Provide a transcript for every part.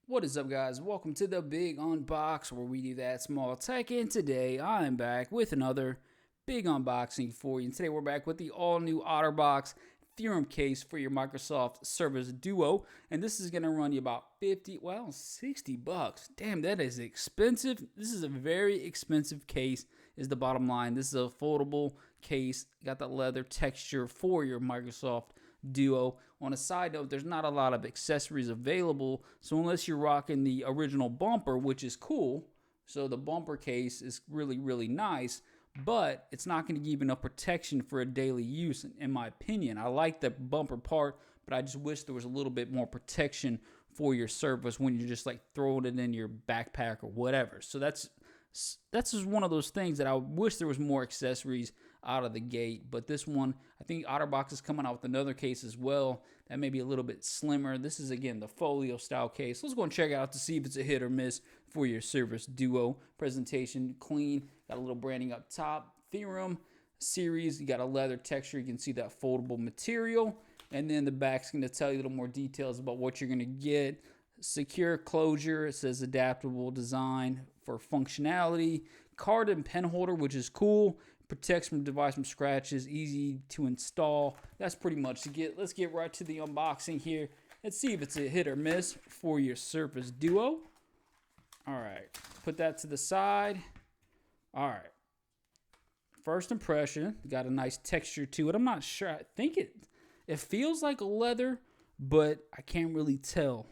What is up, guys? Welcome to the Big Unbox, where we do that small tech. And today I'm back with another big unboxing for you. And today we're back with the all-new Otterbox Theorem case for your Microsoft Surface Duo. And this is going to run you about 60 bucks. Damn, that is expensive. This is a very expensive case, is the bottom line. This is a foldable case. Got the leather texture for your Microsoft Duo. On a side note, there's not a lot of accessories available, so unless you're rocking the original bumper, which is cool, so the bumper case is really nice, but it's not going to give enough protection for a daily use, in my opinion. I like the bumper part, but I just wish there was a little bit more protection for your Surface when you're just like throwing it in your backpack or whatever. So that's just one of those things that I wish there was more accessories out of the gate. But this one, I think Otterbox is coming out with another case as well that may be a little bit slimmer. This is, again, the folio style case. Let's go and check it out to see if it's a hit or miss for your Surface Duo. Presentation clean, got a little branding up top. Theorem series, you got a leather texture. You can see that foldable material, and then the back's going to tell you a little more details about what you're going to get. Secure closure, it says adaptable design for functionality. Card and pen holder, which is cool. Protects from device from scratches, easy to install. That's pretty much it. Let's get right to the unboxing here. Let's see if it's a hit or miss for your Surface Duo. All right, put that to the side. All right. First impression, got a nice texture to it. I'm not sure. I think it feels like leather, but I can't really tell.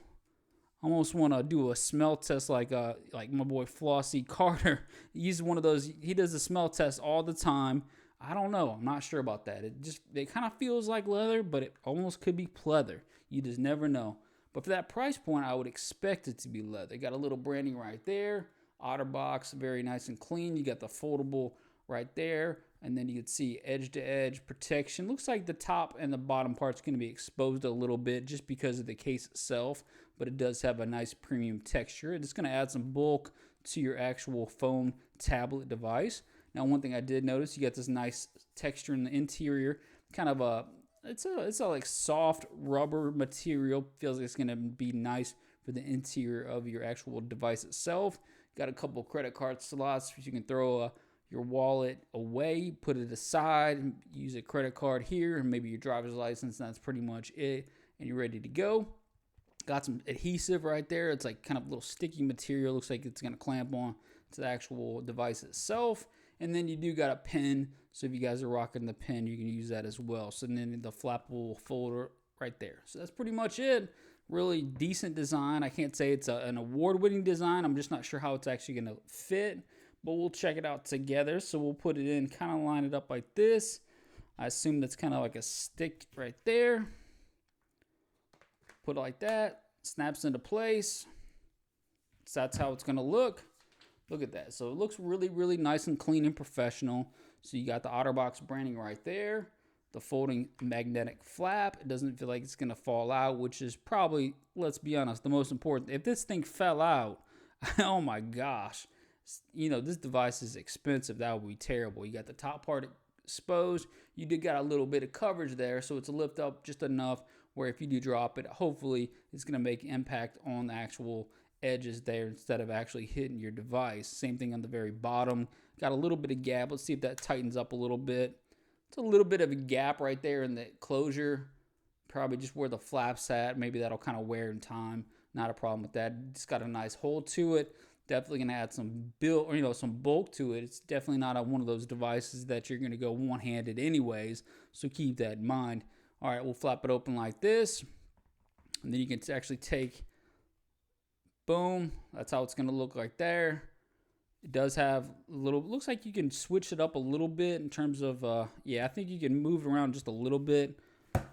I almost want to do a smell test like my boy Flossie Carter. He's one of those. He does a smell test all the time. I don't know. I'm not sure about that. It kind of feels like leather, but it almost could be pleather. You just never know. But for that price point, I would expect it to be leather. Got a little branding right there. Otterbox, very nice and clean. You got the foldable right there. And then you can see edge-to-edge protection. Looks like the top and the bottom part's going to be exposed a little bit just because of the case itself, but it does have a nice premium texture. It's going to add some bulk to your actual phone tablet device. Now, one thing I did notice, you got this nice texture in the interior, kind of it's a like soft rubber material. Feels like it's going to be nice for the interior of your actual device itself. Got a couple credit card slots so you can throw your wallet away, put it aside, use a credit card here, and maybe your driver's license, and that's pretty much it, and you're ready to go. Got some adhesive right there. It's like kind of a little sticky material. Looks like it's going to clamp on to the actual device itself. And then you do got a pen, so if you guys are rocking the pen, you can use that as well. So then the flappable folder right there. So that's pretty much it. Really decent design. I can't say it's an award-winning design. I'm just not sure how it's actually going to fit, but we'll check it out together. So we'll put it in, kind of line it up like this. I assume that's kind of like a stick right there. Put it like that. Snaps into place. So that's how it's going to look. Look at that. So it looks really nice and clean and professional. So you got the Otterbox branding right there. The folding magnetic flap. It doesn't feel like it's going to fall out, which is probably, let's be honest, the most important. If this thing fell out, oh my gosh. You know, this device is expensive. That would be terrible. You got the top part exposed. You did got a little bit of coverage there, so it's a lift up just enough where if you do drop it, hopefully it's going to make impact on the actual edges there instead of actually hitting your device. Same thing on the very bottom. Got a little bit of gap. Let's see if that tightens up a little bit. It's a little bit of a gap right there in the closure. Probably just where the flap's at. Maybe that'll kind of wear in time. Not a problem with that. It's got a nice hold to it. Definitely going to add some build, or some bulk to it. It's definitely not one of those devices that you're going to go one-handed anyways, so keep that in mind. All right, we'll flap it open like this, and then you can actually take, boom, that's how it's going to look like there. It does have a little, looks like you can switch it up a little bit in terms of, yeah, I think you can move it around just a little bit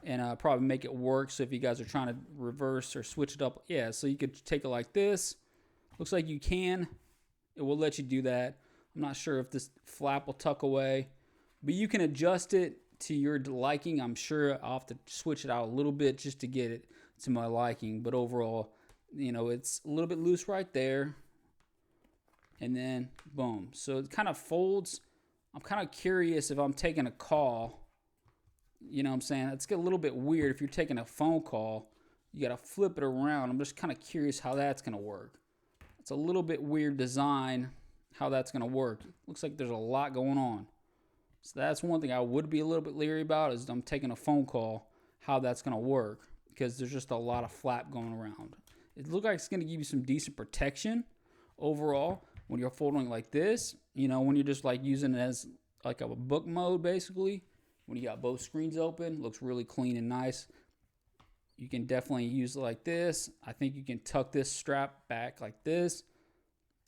and probably make it work. So if you guys are trying to reverse or switch it up, yeah, so you could take it like this. Looks like you can. It will let you do that. I'm not sure if this flap will tuck away, but you can adjust it to your liking. I'm sure I'll have to switch it out a little bit just to get it to my liking, but overall, it's a little bit loose right there. And then, boom. So it kind of folds. I'm kind of curious if I'm taking a call. You know what I'm saying? It's a little bit weird if you're taking a phone call. You got to flip it around. I'm just kind of curious how that's going to work. It's a little bit weird design, how that's going to work. Looks like there's a lot going on. So that's one thing I would be a little bit leery about, is I'm taking a phone call, how that's going to work, because there's just a lot of flap going around. It looks like it's going to give you some decent protection overall when you're folding like this. You know, when you're just like using it as like a book mode, basically. When you got both screens open, looks really clean and nice. You can definitely use it like this. I think you can tuck this strap back like this.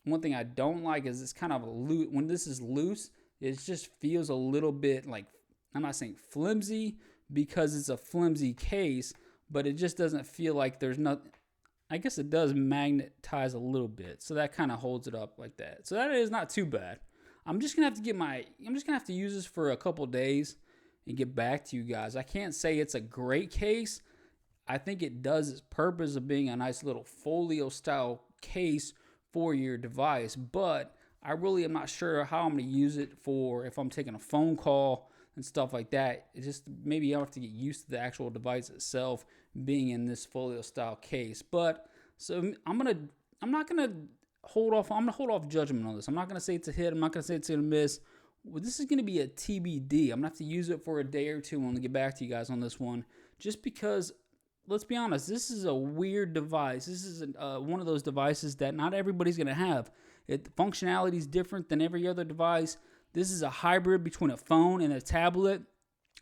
One thing I don't like is it's kind of a loose. When this is loose, it just feels a little bit like, I'm not saying flimsy because it's a flimsy case, but it just doesn't feel like there's nothing. I guess it does magnetize a little bit, so that kind of holds it up like that. So that is not too bad. I'm just gonna have to use this for a couple days and get back to you guys. I can't say it's a great case. I think it does its purpose of being a nice little folio style case for your device, but I really am not sure how I'm going to use it for if I'm taking a phone call and stuff like that. It just, maybe I'll have to get used to the actual device itself being in this folio style case. But so I'm going to hold off judgment on this. I'm not going to say it's a hit. I'm not going to say it's going to miss. Well, this is going to be a TBD. I'm going to have to use it for a day or two and get back to you guys on this one, just because, let's be honest, this is a weird device. This is one of those devices that not everybody's going to have. The functionality is different than every other device. This is a hybrid between a phone and a tablet,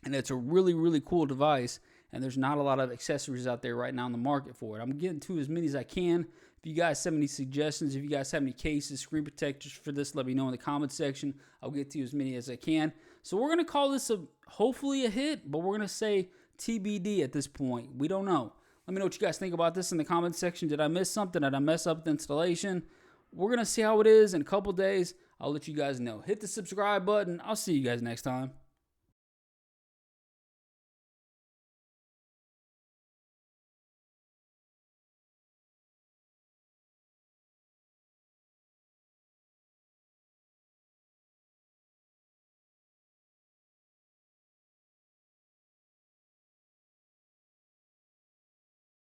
and it's a really, really cool device, and there's not a lot of accessories out there right now in the market for it. I'm getting to as many as I can. If you guys have any suggestions, if you guys have any cases, screen protectors for this, let me know in the comment section. I'll get to as many as I can. So we're going to call this hopefully a hit, but we're going to say TBD at this point. We don't know. Let me know what you guys think about this in the comment section. Did I miss something? Did I mess up the installation? We're going to see how it is in a couple days. I'll let you guys know. Hit the subscribe button. I'll see you guys next time.